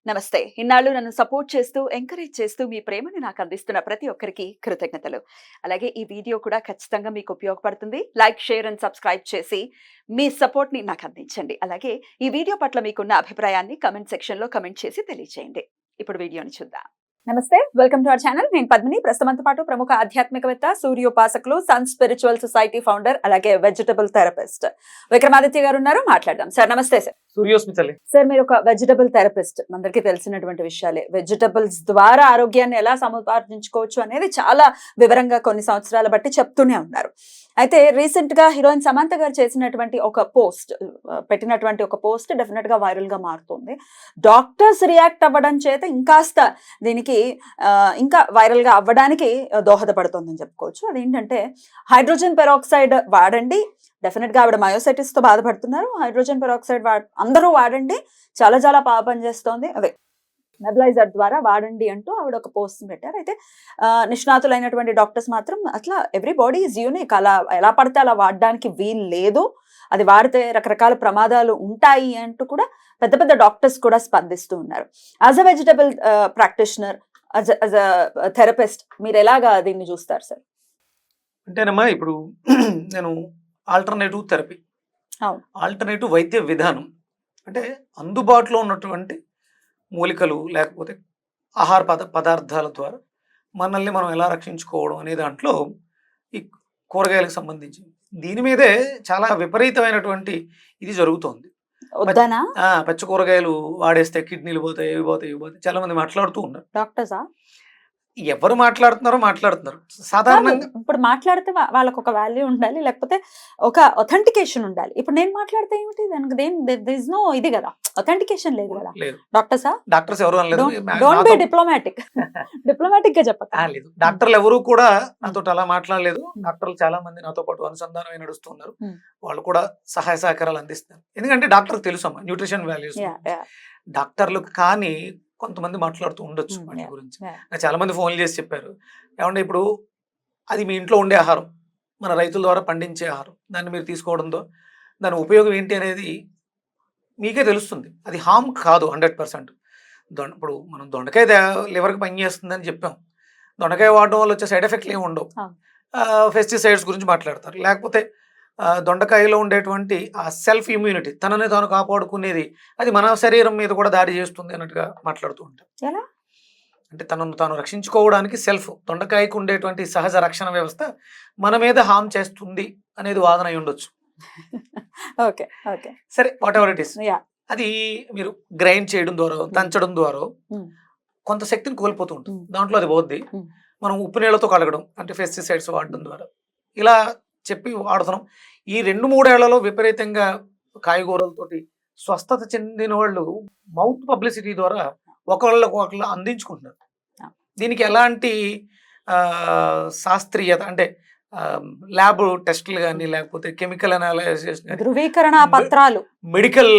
నమస్తే. ఇన్నాళ్ళు నన్ను సపోర్ట్ చేస్తూ, ఎంకరేజ్ చేస్తూ మీ ప్రేమని నాకు అందిస్తున్న ప్రతి ఒక్కరికి కృతజ్ఞతలు. అలాగే ఈ వీడియో కూడా ఖచ్చితంగా మీకు ఉపయోగపడుతుంది. లైక్, షేర్ అండ్ సబ్స్క్రైబ్ చేసి మీ సపోర్ట్‌ని నాకు అందించండి. అలాగే ఈ వీడియో పట్ల మీకున్న అభిప్రాయాన్ని కామెంట్ సెక్షన్‌లో కామెంట్ చేసి తెలియజేయండి. ఇప్పుడు వీడియోని చూద్దాం. నమస్తే, వెల్కమ్ టు అవర్ ఛానల్. నేను పద్మిని. ప్రస్తుతంతో పాటు ప్రముఖ ఆధ్యాత్మికవేత్త, సూర్యోపాసకులు, సన్ స్పిరిచువల్ సొసైటీ ఫౌండర్, అలాగే వెజిటబుల్ థెరపిస్ట్ విక్రమాదిత్య గారు ఉన్నారు. మాట్లాడదాం. సార్ నమస్తే. సార్ సూర్యోస్మితల్లి. సార్ మీరు ఒక వెజిటబుల్ థెరపిస్ట్. అందరికీ తెలిసినటువంటి విషయాలే. వెజిటబుల్స్ ద్వారా ఆరోగ్యాన్ని ఎలా సముపార్జించుకోవచ్చు అనేది చాలా వివరంగా కొన్ని సంవత్సరాల బట్టి చెప్తూనే ఉన్నారు. అయితే రీసెంట్ గా హీరోయిన్ సమంత గారు చేసినటువంటి ఒక పోస్ట్, పెట్టినటువంటి ఒక పోస్ట్ డెఫినెట్ గా వైరల్ గా మారుతుంది. డాక్టర్స్ రియాక్ట్ అవ్వడం చేత ఇంకాస్త దీనికి ఇంకా వైరల్ గా అవ్వడానికి దోహదపడుతుందని చెప్పుకోవచ్చు. అదేంటంటే హైడ్రోజన్ పెరాక్సైడ్ వాడండి. డెఫినెట్ గా ఆవిడ మయోసైటిస్ తో బాధపడుతున్నారు. హైడ్రోజన్ పెరాక్సైడ్ అందరూ వాడండి, చాలా చాలా బాగా పనిచేస్తోంది. అదే నెబులైజర్ ద్వారా వాడండి అంటూ ఆవిడ ఒక పోస్ట్ పెట్టారు. అయితే నిష్ణాతులైనటువంటి డాక్టర్స్ మాత్రం అట్లా ఎవ్రీ బాడీ ఈజ్ యూనిక్, అలా ఎలా పడితే అలా వాడడానికి వీలు లేదు, అది వాడితే రకరకాల ప్రమాదాలు ఉంటాయి అంటూ కూడా పెద్ద పెద్ద డాక్టర్స్ కూడా స్పందిస్తూ ఉన్నారు. As a vegetable practitioner, as a therapist మీరు ఎలాగా దీన్ని చూస్తారు సార్? అంటేనమ్మా, ఇప్పుడు నేను ఆల్టర్నేటివ్ థెరపీ, ఆల్టర్నేటివ్ వైద్య విధానం అంటే అందుబాటులో ఉన్నటువంటి మూలికలు లేకపోతే ఆహార పదార్థాల ద్వారా మనల్ని మనం ఎలా రక్షించుకోవడం అనే దాంట్లో ఈ కూరగాయలకు సంబంధించి దీని మీదే చాలా విపరీతమైనటువంటి ఇది జరుగుతోంది. పచ్చి కూరగాయలు వాడేస్తే కిడ్నీలు పోతాయి, ఇవి పోతాయి, ఇవి పోతాయి, చాలా మంది మాట్లాడుతూ ఉన్నారు. డాక్టర్సా? ఎవరు మాట్లాడుతున్నారు సాధారణంగా. ఇప్పుడు మాట్లాడితే వాళ్ళకి ఒక వాల్యూ ఉండాలి, లేకపోతే ఒక అథెంటికేషన్ ఉండాలి. ఇప్పుడు నేను మాట్లాడితే ఏమిటి, దానికి నో ఇది కదా, అథెంటికేషన్ లేదు కదా. డాక్టర్స్ ఎవరు అనలేదు. Don't be diplomatic. డిప్లొమాటిక్ గా చెప్పలేదు. డాక్టర్లు ఎవరు కూడా నాతో అలా మాట్లాడలేదు. డాక్టర్లు చాలా మంది నాతో పాటు అనుసంధానమై నడుస్తున్నారు. వాళ్ళు కూడా సహాయ సహకారాలు అందిస్తారు. ఎందుకంటే డాక్టర్కి తెలుసు అమ్మా న్యూట్రిషన్ వాల్యూస్. డాక్టర్లకు కానీ కొంతమంది మాట్లాడుతూ ఉండొచ్చు వాటి గురించి. నాకు చాలా మంది ఫోన్లు చేసి చెప్పారు, ఏమంటే ఇప్పుడు అది మీ ఇంట్లో ఉండే ఆహారం, మన రైతుల ద్వారా పండించే ఆహారం, దాన్ని మీరు తీసుకోవడంతో దాని ఉపయోగం ఏంటి అనేది మీకే తెలుస్తుంది. అది హామ్ కాదు 100%. ఇప్పుడు మనం దొండకాయ లివర్కి పని చేస్తుందని చెప్పాం. దొండకాయ వాడడం వల్ల వచ్చే సైడ్ ఎఫెక్ట్లు ఏమి ఉండవు. పెస్టిసైడ్స్ గురించి మాట్లాడతారు. లేకపోతే దొండకాయలో ఉండేటువంటి ఆ సెల్ఫ్ ఇమ్యూనిటీ, తనని తాను కాపాడుకునేది, అది మన శరీరం మీద కూడా దాడి చేస్తుంది అన్నట్టుగా మాట్లాడుతూ ఉంటాం. అంటే తనను తాను రక్షించుకోవడానికి దొండకాయకు ఉండేటువంటి సహజ రక్షణ వ్యవస్థ మన మీద హామ్ చేస్తుంది అనేది వాదన అయి ఉండొచ్చు. సరే, వాట్ ఎవర్ ఇట్ ఈస్, అది మీరు గ్రైండ్ చేయడం ద్వారా, దంచడం ద్వారా కొంత శక్తిని కోల్పోతూ ఉంటుంది. దాంట్లో అది పోద్ది. మనం ఉప్పు నీళ్లతో కడగడం అంటే పెస్టిసైడ్స్ వాడడం ద్వారా ఇలా చెప్పి వాడుతున్నాం. ఈ 2-3 ఏళ్లలో విపరీతంగా కాయగూరలతోటి స్వస్థత చెందిన వాళ్ళు మౌత్ పబ్లిసిటీ ద్వారా ఒకళ్ళు అందించుకుంటున్నారు. దీనికి ఎలాంటి శాస్త్రీయత అంటే ల్యాబ్ టెస్టులు కానీ లేకపోతే కెమికల్ అనాలిసిస్, ధృవీకరణ పత్రాలు, మెడికల్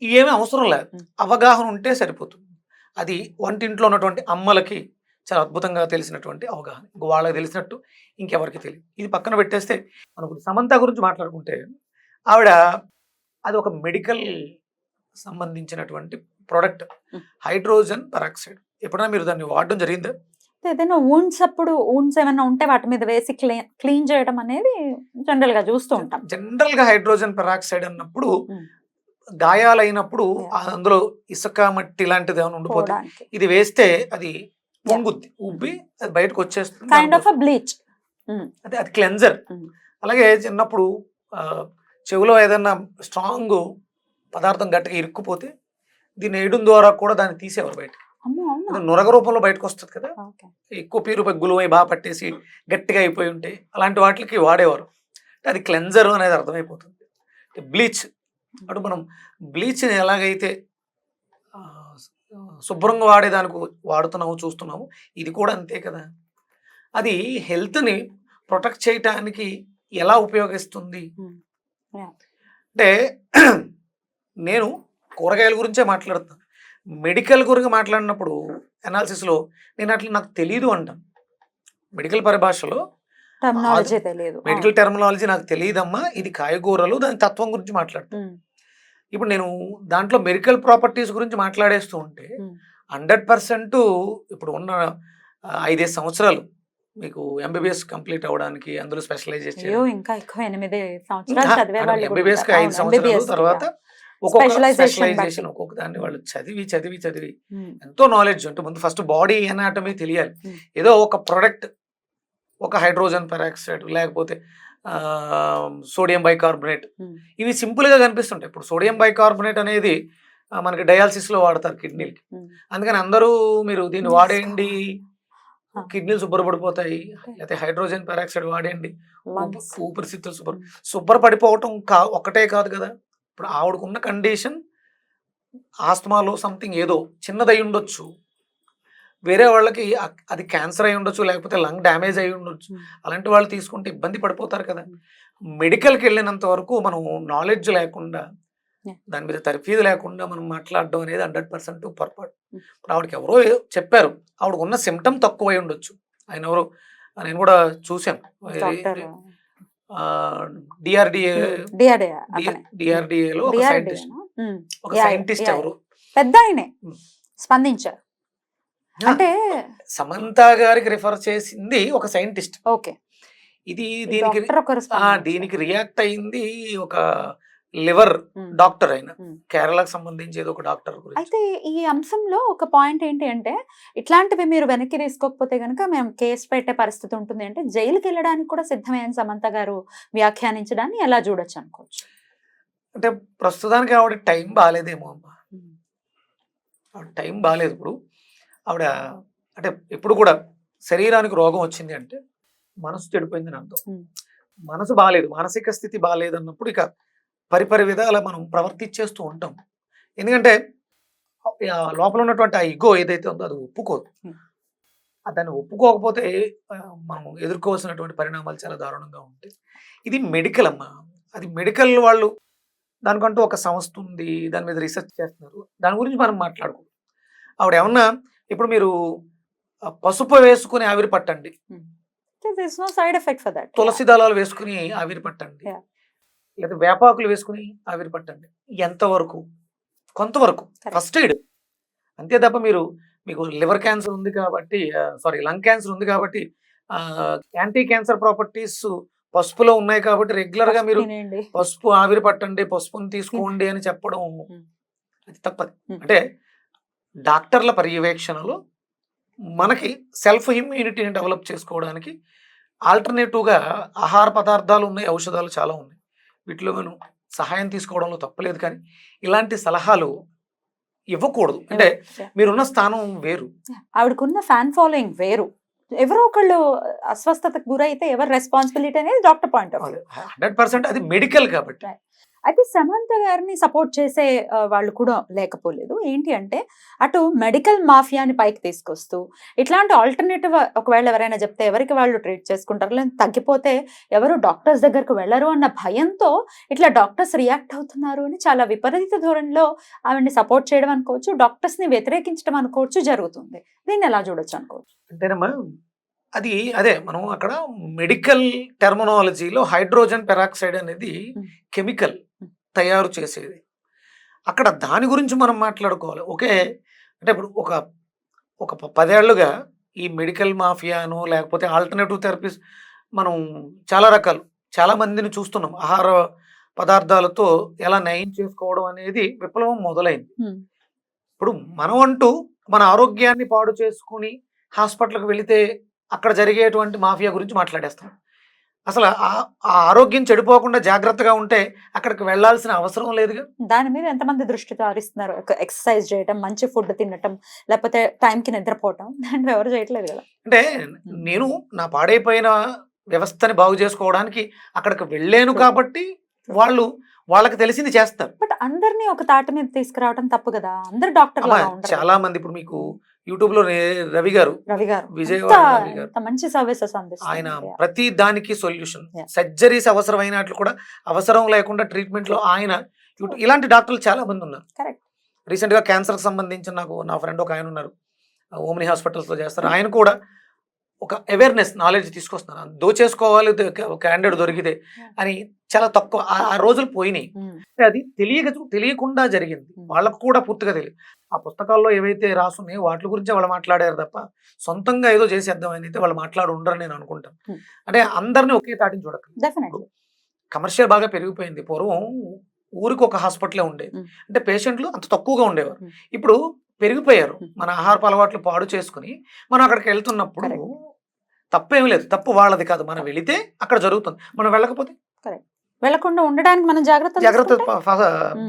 ఏమీ అవసరం లేదు. అవగాహన ఉంటే సరిపోతుంది. అది వంటింట్లో ఉన్నటువంటి అమ్మలకి చాలా అద్భుతంగా తెలిసినటువంటి అవగాహన, వాళ్ళకి తెలిసినట్టు ఇంకెవరికి తెలియదు. ఇది పక్కన పెట్టేస్తే మనకు సమంత గురించి మాట్లాడుకుంటే, ఆవిడ అది ఒక మెడికల్ సంబంధించినటువంటి ప్రోడక్ట్, హైడ్రోజన్ పెరాక్సైడ్. ఎప్పుడైనా మీరు దాన్ని వాడడం జరిగిందా? ఏదైనా ఊన్స్ ఏమైనా ఉంటే వాటి మీద వేసి క్లీన్ చేయడం అనేది జనరల్ గా చూస్తూ ఉంటాం. జనరల్ గా హైడ్రోజన్ పెరాక్సైడ్ అన్నప్పుడు గాయాలైనప్పుడు అందులో ఇసుక మట్టి లాంటిది ఏమైనా ఉండిపోతే ఇది వేస్తే అది పొంగుద్ది, ఉబ్బి అది బయటకు వచ్చేస్తుంది. Kind of bleach. అదే, అది క్లెన్జర్. అలాగే చిన్నప్పుడు చెవిలో ఏదైనా స్ట్రాంగ్ పదార్థం గట్టిగా ఇరుక్కుపోతే దీన్ని వేయడం ద్వారా కూడా దాన్ని తీసేవారు బయటకి. నురగ రూపంలో బయటకు వస్తుంది కదా, ఎక్కువ పీరు గులువై బాగా పట్టేసి గట్టిగా అయిపోయి ఉంటాయి, అలాంటి వాటికి వాడేవారు. అది క్లెన్జర్ అనేది అర్థమైపోతుంది. బ్లీచ్, అటు మనం బ్లీచ్ని ఎలాగైతే శుభ్రంగా వాడేదానికి వాడుతున్నాము చూస్తున్నాము, ఇది కూడా అంతే కదా. అది హెల్త్ని ప్రొటెక్ట్ చేయటానికి ఎలా ఉపయోగిస్తుంది అంటే, నేను కూరగాయల గురించే మాట్లాడుతాను. మెడికల్ గురించి మాట్లాడినప్పుడు అనాలిసిస్లో నేను అట్లా నాకు తెలీదు అంటాను. మెడికల్ పరిభాషలో మెడికల్ టెర్మినాలజీ నాకు తెలియదమ్మా, ఇది కాయగూరలు, దాని తత్వం గురించి మాట్లాడతాను. ఇప్పుడు నేను దాంట్లో మెడికల్ ప్రాపర్టీస్ గురించి మాట్లాడేస్తూ ఉంటే 100% ఇప్పుడు ఉన్న 5 సంవత్సరాలు మీకు ఎంబీబీఎస్ కంప్లీట్ అవ్వడానికి, అందులో స్పెషలైజేషన్ అయ్యో ఇంకా ఎక్కువ 8 సంవత్సరాలు చదివే వాళ్ళు ఎంబీబీఎస్ కి 5 సంవత్సరాలు, తర్వాత ఒక్కొక్క స్పెషలైజేషన్ ఒక్కొక్క దాన్ని వాళ్ళు చదివి ఎంతో నాలెడ్జ్ ఉంటుంది. ముందు ఫస్ట్ బాడీ ఎనాటమీ తెలియాలి. ఏదో ఒక ప్రొడక్ట్, ఒక హైడ్రోజన్ పెరాక్సైడ్ లేకపోతే సోడియం బైకార్బోనేట్, ఇవి సింపుల్ గా కనిపిస్తుంటాయి. ఇప్పుడు సోడియం బైకార్బోనేట్ అనేది మనకి డయాలసిస్ లో వాడతారు కిడ్నీలకి. అందుకని అందరూ మీరు దీన్ని వాడేయండి కిడ్నీలు శుభ్రపడిపోతాయి, లేకపోతే హైడ్రోజన్ పెరాక్సైడ్ వాడేయండి ఊపిరితిత్తులు శుభ్రపడిపోవటం ఒక్కటే కాదు కదా. ఇప్పుడు ఆవిడకున్న కండిషన్ ఆస్తమాలో సంథింగ్ ఏదో చిన్నదై ఉండొచ్చు, వేరే వాళ్ళకి అది క్యాన్సర్ అయి ఉండొచ్చు, లేకపోతే లంగ్ డ్యామేజ్ అయి ఉండొచ్చు. అలాంటి వాళ్ళు తీసుకుంటే ఇబ్బంది పడిపోతారు కదా. మెడికల్కి వెళ్ళినంత వరకు మనం నాలెడ్జ్ లేకుండా, దాని మీద తర్ఫీదు లేకుండా మనం మాట్లాడడం అనేది 100% పొరపాటు. ఇప్పుడు ఆవిడకి ఎవరో చెప్పారు, ఆవిడకు ఉన్న సిమ్టమ్ తక్కువై ఉండొచ్చు. ఆయన ఎవరో నేను కూడా చూశాను, డిఆర్డిఏలో ఒక సైంటిస్ట్ ఎవరు పెద్ద ఆయనే స్పందించారు. అంటే సమంత గారికి రిఫర్ చేసింది ఒక సైంటిస్ట్. ఓకే, ఇది దీనికి రియాక్ట్ అయింది ఒక లివర్ డాక్టర్, అయిన కేరళకు సంబంధించి ఏదో ఒక డాక్టర్. అయితే ఈ అంశంలో ఒక పాయింట్ ఏంటి అంటే, ఇట్లాంటివి మీరు వెనక్కి తీసుకోకపోతే గనుక మేము కేసు పెట్టే పరిస్థితి ఉంటుంది అంటే జైలుకి వెళ్ళడానికి కూడా సిద్ధమైన సమంత గారు వ్యాఖ్యానించడాన్ని ఎలా చూడొచ్చు అనుకోవచ్చు? అంటే ప్రస్తుతానికి ఆవిడ టైం బాగాలేదేమో అమ్మా, ఆవిడ టైం బాగాలేదు. ఇప్పుడు ఆవిడ అంటే ఎప్పుడు కూడా శరీరానికి రోగం వచ్చింది అంటే మనసు చెడిపోయిందని అర్థం. మనసు బాగాలేదు, మానసిక స్థితి బాగాలేదు అన్నప్పుడు ఇక పరిపరి విధాల మనం ప్రవర్తించేస్తూ ఉంటాం. ఎందుకంటే లోపల ఉన్నటువంటి ఆ ఇగో ఏదైతే ఉందో అది ఒప్పుకోదు. దాన్ని ఒప్పుకోకపోతే మనం ఎదుర్కోవాల్సినటువంటి పరిణామాలు చాలా దారుణంగా ఉంటాయి. ఇది మెడికల్ అమ్మా, అది మెడికల్ వాళ్ళు దానికంటూ ఒక సంస్థ ఉంది, దాని మీద రీసెర్చ్ చేస్తున్నారు. దాని గురించి మనం మాట్లాడుకుంటాం. ఆవిడ ఏమన్నా ఇప్పుడు మీరు పసుపు వేసుకుని ఆవిరి పట్టండి, తులసి దళాలు వేసుకుని ఆవిరి పట్టండి, లేదా వేపాకులు వేసుకుని ఆవిరి పట్టండి, ఎంతవరకు? కొంతవరకు ఫస్ట్ ఎయిడ్ అంతే తప్ప మీకు లివర్ క్యాన్సర్ ఉంది కాబట్టి, లంగ్ క్యాన్సర్ ఉంది కాబట్టి యాంటీ క్యాన్సర్ ప్రాపర్టీస్ పసుపులో ఉన్నాయి కాబట్టి రెగ్యులర్ గా మీరు పసుపు ఆవిరి పట్టండి, పసుపుని తీసుకోండి అని చెప్పడం అది తప్పదు. అంటే డాక్టర్ల పర్యవేక్షణలో మనకి సెల్ఫ్ ఇమ్యూనిటీని డెవలప్ చేసుకోవడానికి ఆల్టర్నేటివ్గా ఆహార పదార్థాలు ఉన్నాయి, ఔషధాలు చాలా ఉన్నాయి. వీటిలో మనం సహాయం తీసుకోవడంలో తప్పలేదు, కానీ ఇలాంటి సలహాలు ఇవ్వకూడదు. అంటే మీరున్న స్థానం వేరు, ఆవిడకున్న ఫ్యాన్ ఫాలోయింగ్ వేరు. ఎవరో ఒకళ్ళు అస్వస్థతకు గురైతే ఎవరు రెస్పాన్సిబిలిటీ అనేది డాక్టర్ పాయింట్ ఆఫ్ వ్యూ. 100% అది మెడికల్ కాబట్టి. అయితే సమంత గారిని సపోర్ట్ చేసే వాళ్ళు కూడా లేకపోలేదు. ఏంటి అంటే అటు మెడికల్ మాఫియాని పైకి తీసుకొస్తూ ఇట్లాంటి ఆల్టర్నేటివ్ ఒకవేళ ఎవరైనా చెప్తే ఎవరికి వాళ్ళు ట్రీట్ చేసుకుంటారు, లేదా తగ్గిపోతే ఎవరు డాక్టర్స్ దగ్గరకు వెళ్ళరు అన్న భయంతో ఇట్లా డాక్టర్స్ రియాక్ట్ అవుతున్నారు అని చాలా విపరీత ధోరణిలో ఆవిడ్ని సపోర్ట్ చేయడం అనుకోవచ్చు, డాక్టర్స్ ని వ్యతిరేకించడం అనుకోవచ్చు జరుగుతుంది. దీన్ని ఎలా చూడొచ్చు అనుకోవచ్చు? అంటేనమ్మా అది అదే మనం అక్కడ మెడికల్ టెర్మినాలజీలో హైడ్రోజన్ పెరాక్సైడ్ అనేది కెమికల్ తయారు చేసేది. అక్కడ దాని గురించి మనం మాట్లాడుకోవాలి. ఓకే, అంటే ఇప్పుడు ఒక 10 ఏళ్లుగా ఈ మెడికల్ మాఫియాను లేకపోతే ఆల్టర్నేటివ్ థెరపీస్ మనం చాలా మందిని చూస్తున్నాం. ఆహార పదార్థాలతో ఎలా నయం చేసుకోవడం అనేది విప్లవం మొదలైంది. ఇప్పుడు మనం అంటూ మన ఆరోగ్యాన్ని పాడు చేసుకుని హాస్పిటల్కి వెళితే అక్కడ జరిగేటువంటి మాఫియా గురించి మాట్లాడేస్తాం. అసలు ఆ ఆరోగ్యం చెడిపోకుండా జాగ్రత్తగా ఉంటే అక్కడికి వెళ్లాల్సిన అవసరం లేదుగా. దాని మీద ఎంతమంది దృష్టి సారిస్తున్నారు? ఎక్సర్సైజ్ చేయటం, మంచి ఫుడ్ తినటం, లేకపోతే టైంకి నిద్రపోవటం, దాంట్లో ఎవరు చేయట్లేదు కదా. అంటే నేను నా పాడైపోయిన వ్యవస్థని బాగు చేసుకోవడానికి అక్కడికి వెళ్ళాను కాబట్టి వాళ్ళకి తెలిసింది చేస్తారు. బట్ అందరినీ ఒక తాటి మీద తీసుకురావడం తప్పు కదా. అందరు డాక్టర్ చాలా మంది ఇప్పుడు మీకు యూట్యూబ్ లో రవి గారు విజయవాడ మంచి సర్వీసెస్ ఆయన ప్రతి దానికి సొల్యూషన్, సర్జరీస్ అవసరమైనట్లు కూడా అవసరం లేకుండా ట్రీట్మెంట్ లో ఆయన ఇలాంటి డాక్టర్లు చాలా మంది ఉన్నారు. రీసెంట్ గా క్యాన్సర్ కి సంబంధించిన నా ఫ్రెండ్ ఒక ఆయన ఉన్నారు, ఓమ్ని హాస్పిటల్స్ లో చేస్తారు. ఆయన కూడా ఒక అవేర్నెస్ నాలెడ్జ్ తీసుకొస్తున్నారు. దోచేసుకోవాలి క్యాండిడేట్ దొరికితే అని చాలా తక్కువ ఆ రోజులు పోయినాయి. అది తెలియకుండా జరిగింది. వాళ్ళకు కూడా పూర్తిగా తెలియదు. ఆ పుస్తకాల్లో ఏవైతే రాసున్నాయో వాటి గురించే వాళ్ళు మాట్లాడారు తప్ప సొంతంగా ఏదో చేసేద్దాం అని అయితే వాళ్ళు మాట్లాడి ఉండరని నేను అనుకుంటాను. అంటే అందరినీ ఒకే తాటిని చూడక కమర్షియల్ బాగా పెరిగిపోయింది. పూర్వం ఊరికి ఒక హాస్పిటలే ఉండేది. అంటే పేషెంట్లు అంత తక్కువగా ఉండేవారు. ఇప్పుడు పెరిగిపోయారు. మన ఆహారపు అలవాట్లు పాడు చేసుకుని మనం అక్కడికి వెళ్తున్నప్పుడు తప్పేం లేదు. తప్పు వాళ్ళది కాదు. మనం వెళితే అక్కడ జరుగుతుంది. మనం వెళ్ళకపోతే వెళ్ళకుండా ఉండడానికి మనం జాగ్రత్త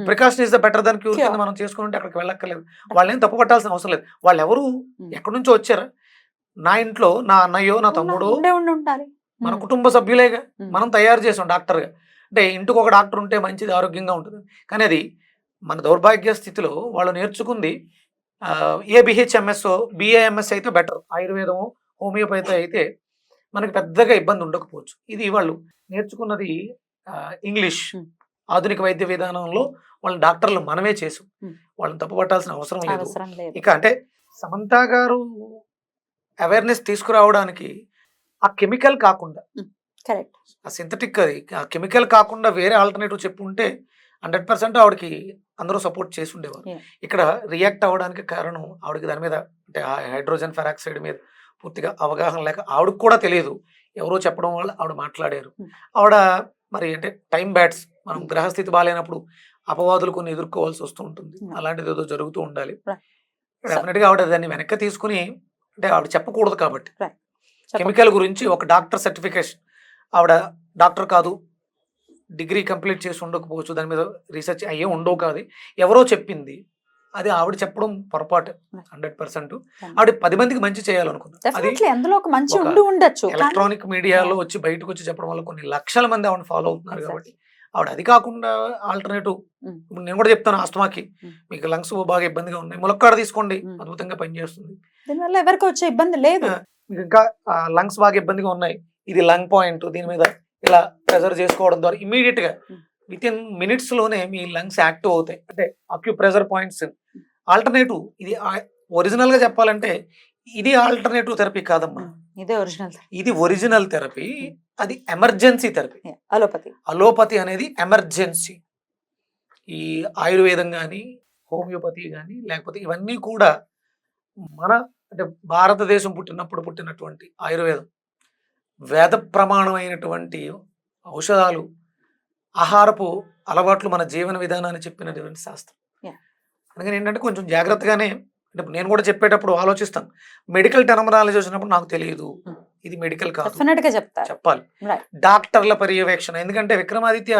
precaution is the better than cure కింద మనం చేసుకుంటే అక్కడికి వెళ్ళక్కర్లేదు. వాళ్ళేం తప్పు పట్టాల్సిన అవసరం లేదు. వాళ్ళు ఎవరు ఎక్కడి నుంచో వచ్చారా? నా ఇంట్లో నా అన్నయ్యో నా తమ్ముడో మన కుటుంబ సభ్యులేగా మనం తయారు చేసాం డాక్టర్గా. అంటే ఇంటికి ఒక డాక్టర్ ఉంటే మంచిది, ఆరోగ్యంగా ఉంటుంది. కానీ అది మన దౌర్భాగ్య స్థితిలో వాళ్ళు నేర్చుకుంది ఏబిహెచ్ఎంఎస్ బిఏఎంఎస్ అయితే బెటర్. ఆయుర్వేదము హోమియోపతి అయితే మనకి పెద్దగా ఇబ్బంది ఉండకపోవచ్చు. ఇది వాళ్ళు నేర్చుకున్నది ఇంగ్లీష్ ఆధునిక వైద్య విధానంలో వాళ్ళ డాక్టర్లు మనమే చేసాం. వాళ్ళని తప్పుపట్టాల్సిన అవసరం లేదు. ఇక అంటే సమంత గారు అవేర్నెస్ తీసుకురావడానికి ఆ కెమికల్ కాకుండా ఆ సింథటిక్ ఆ కెమికల్ కాకుండా వేరే ఆల్టర్నేటివ్ చెప్పుంటే 100% ఆవిడకి అందరూ సపోర్ట్ చేసి ఉండేవారు. ఇక్కడ రియాక్ట్ అవ్వడానికి కారణం ఆవిడకి దాని మీద అంటే హైడ్రోజన్ పెరాక్సైడ్ మీద పూర్తిగా అవగాహన లేక ఆవిడకి కూడా తెలియదు. ఎవరో చెప్పడం వల్ల ఆవిడ మాట్లాడారు. ఆవిడ మరి అంటే టైం బ్యాడ్స్, మనం గ్రహస్థితి బాగాలేనప్పుడు అపవాదులు కొన్ని ఎదుర్కోవాల్సి వస్తూ ఉంటుంది. అలాంటిది ఏదో జరుగుతూ ఉండాలి. డెఫినెట్గా ఆవిడ దాన్ని వెనక్కి తీసుకుని అంటే ఆవిడ చెప్పకూడదు కాబట్టి కెమికల్ గురించి ఒక డాక్టర్ సర్టిఫికేషన్, ఆవిడ డాక్టర్ కాదు, డిగ్రీ కంప్లీట్ చేసి ఉండకపోవచ్చు, దాని మీద రీసెర్చ్ అయ్యే ఉండవు కాదు, ఎవరో చెప్పింది అది ఆవిడ చెప్పడం పొరపాటు. 100% ఆవిడ 10 మందికి మంచి చేయాలనుకున్నారు. ఎలక్ట్రానిక్ మీడియాలో వచ్చి బయటకు వచ్చి చెప్పడం వల్ల కొన్ని లక్షల మంది ఆవిడ ఫాలో అవుతున్నారు కాబట్టి ఆవిడ అది కాకుండా ఆల్టర్నేటివ్ ఇప్పుడు నేను కూడా చెప్తాను, ఆస్తమాకి మీకు లంగ్స్ బాగా ఇబ్బందిగా ఉన్నాయి, ములక్కాడ తీసుకోండి, అద్భుతంగా పనిచేస్తుంది. దీనివల్ల ఎవరికి వచ్చే ఇబ్బంది లేదు. మీకు ఇంకా లంగ్స్ బాగా ఇబ్బందిగా ఉన్నాయి, ఇది లంగ్ పాయింట్, దీని మీద ఇలా ప్రెజర్ చేసుకోవడం ద్వారా ఇమీడియట్ గా విత్ ఇన్ మినిట్స్ లోనే మీ లంగ్స్ యాక్టివ్ అవుతాయి. అంటే అక్యుప్రెజర్ పాయింట్స్. ఆల్టర్నేటివ్ ఇది ఒరిజినల్ గా చెప్పాలంటే ఇది ఆల్టర్నేటివ్ థెరపీ కాదమ్మా, ఇది ఒరిజినల్ థెరపీ. అది ఎమర్జెన్సీ థెరపీ. అలోపతి అనేది ఎమర్జెన్సీ. ఈ ఆయుర్వేదం కానీ హోమియోపతి కానీ లేకపోతే ఇవన్నీ కూడా మన అంటే భారతదేశం పుట్టినటువంటి ఆయుర్వేదం వేద ప్రమాణమైనటువంటి ఔషధాలు, ఆహారపు అలవాట్లు, మన జీవన విధానాన్ని చెప్పినటువంటి శాస్త్రం. అందుకని ఏంటంటే కొంచెం జాగ్రత్తగానే అంటే నేను కూడా చెప్పేటప్పుడు ఆలోచిస్తాను. మెడికల్ టెర్మినాలజీ వచ్చినప్పుడు నాకు తెలియదు, ఇది మెడికల్ కాదు చెప్పాలి. డాక్టర్ల పర్యవేక్షణ. ఎందుకంటే విక్రమాదిత్య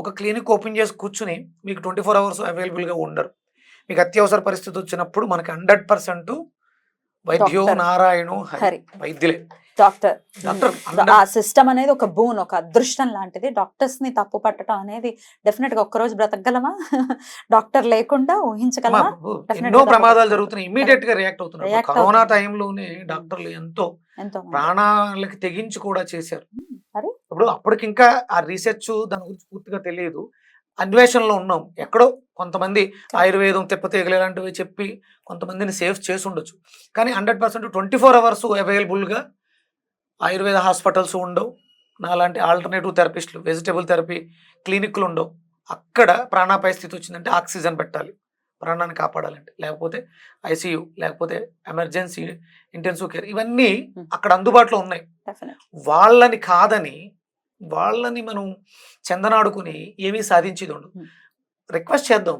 ఒక క్లినిక్ ఓపెన్ చేసి కూర్చుని మీకు 24 hours అవైలబుల్గా ఉండరు. మీకు అత్యవసర పరిస్థితి వచ్చినప్పుడు మనకి 100% వైద్యో నారాయణో హరి, వైద్యులే డాక్టర్. ఆ సిస్టమ్ అనేది ఒక బూన్, ఒక అదృష్టం లాంటిది. డాక్టర్స్ ని తప్పు పట్టడం అనేది డెఫినెట్ గా ఒక్కరోజు బ్రతకగలమా? డాక్టర్ లేకుండా ఊహించగలమా? ఎన్నో ప్రమాదాలు జరుగుతున్నాయి, ఇమీడియట్ గా రియాక్ట్ అవుతున్నారు. కరోనా టైంలోనే డాక్టర్లు ఎంతో ప్రాణాలకి తెగించి కూడా చేశారు. ఇప్పుడు అప్పటికి ఇంకా ఆ రీసెర్చ్ దాని గురించి పూర్తిగా తెలియదు, అన్వేషణలో ఉన్నాం. ఎక్కడో కొంతమంది ఆయుర్వేదం తెప్పతీగలు ఇలాంటివి చెప్పి కొంతమందిని సేఫ్ చేసి ఉండొచ్చు. కానీ 100% 24 hours అవైలబుల్గా ఆయుర్వేద హాస్పిటల్స్ ఉండవు. నాలాంటి ఆల్టర్నేటివ్ థెరపిస్టులు, వెజిటబుల్ థెరపీ క్లినిక్లు ఉండవు. అక్కడ ప్రాణాపాయ స్థితి వచ్చిందంటే ఆక్సిజన్ పెట్టాలి ప్రాణాన్ని కాపాడాలంటే, లేకపోతే ఐసీయూ, లేకపోతే ఎమర్జెన్సీ ఇంటెన్సివ్ కేర్, ఇవన్నీ అక్కడ అందుబాటులో ఉన్నాయి. వాళ్ళని కాదని వాళ్ళని మనం చందనాడుకుని ఏమీ సాధించేది ఉండదు. రిక్వెస్ట్ చేద్దాం,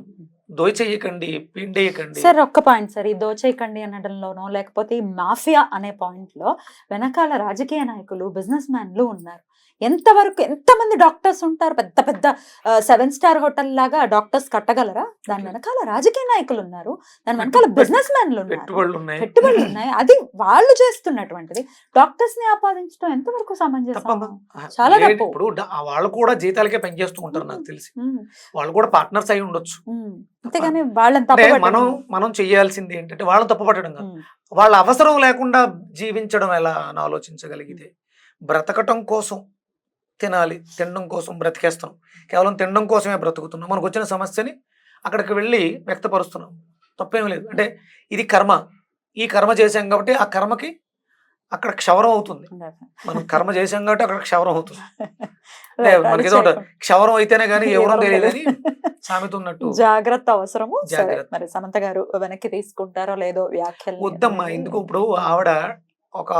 దోచేయకండి, పిండేయకండి. సార్ ఒక్క పాయింట్ సార్, ఈ దోచేయకండి అనడంలోనో లేకపోతే ఈ మాఫియా అనే పాయింట్ లో వెనకాల రాజకీయ నాయకులు, బిజినెస్ మ్యాన్లు ఉన్నారు. ఎంతమంది డాక్టర్స్ ఉంటారు? పెద్ద పెద్ద 7 star హోటల్ లాగా డాక్టర్స్ కట్టగలరా? దాని వెనకాల రాజకీయ నాయకులు ఉన్నారు, దాని వెనకాల బిజినెస్ మ్యాన్లు ఉన్నారు, పెట్టుబడులు ఉన్నాయి. అది వాళ్ళు చేస్తున్నటువంటిది. డాక్టర్స్ ని ఆపాదించడం ఎంతవరకు సమంజసం? చాలా తప్పు. ఇప్పుడు వాళ్ళు కూడా జీతాలకే పనిచేస్తూ ఉంటారు నాకు తెలిసి, వాళ్ళు కూడా పార్ట్నర్స్ అయి ఉండొచ్చు. అంతేగాని వాళ్ళని మనం చెయ్యాల్సింది ఏంటంటే వాళ్ళని తప్పుపట్టడం కాదు, వాళ్ళ అవసరం లేకుండా జీవించడం ఎలా అని ఆలోచించగలిగితే. బ్రతకటం కోసం తినాలి, తినడం కోసం బ్రతికేస్తున్నాం, కేవలం తినడం కోసమే బ్రతుకుతున్నాం. మనకు వచ్చిన సమస్యని అక్కడికి వెళ్ళి వ్యక్తపరుస్తున్నాం, తప్పేం లేదు. అంటే ఇది కర్మ, ఈ కర్మ చేసాం కాబట్టి ఆ కర్మకి అక్కడ క్షవరం అవుతుంది. మనం కర్మ చేసాం కాబట్టి అక్కడ క్షవరం అవుతుంది. అంటే Right, మనకి అది ఏదో ఒకటి చేయకుండా. క్షవరం అయితేనే కానీ ఎవరో ఎవరో తెలియదని తెలియదు. సామెత ఉన్నట్టు. జాగ్రత్త అవసరము. సరే, జాగ్రత్త. మరి సమంత గారు వెనక్కి తీసుకుంటారో లేదో వ్యాఖ్యలు వద్దమ్మా, ఎందుకు ఇప్పుడు ఆవిడ ఒక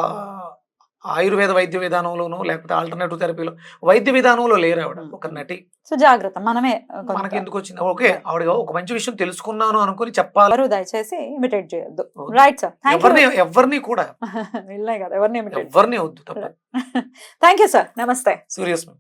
ఆయుర్వేద వైద్య విధానంలోనూ లేకపోతే ఆల్టర్నేటివ్ థెరపీలో వైద్య విధానంలో లేరు ఆవిడ, ఒక నటి. సో జాగ్రత్త, మనమే మనకి ఎందుకు వచ్చింది? ఓకే, ఆవిడ ఒక మంచి విషయం తెలుసుకున్నాను అనుకుని చెప్పాలి. ఎవరు దయచేసి ఇమిటేట్ చేయొద్దు. వద్దు. Right sir, thank you. ఎవరిని కూడా వెళ్ళాయి కదా, ఎవరిని ఇమిటేట్. ఎవరిని వద్దు తప్ప. థ్యాంక్ యూ సార్, నమస్తే. సీరియస్.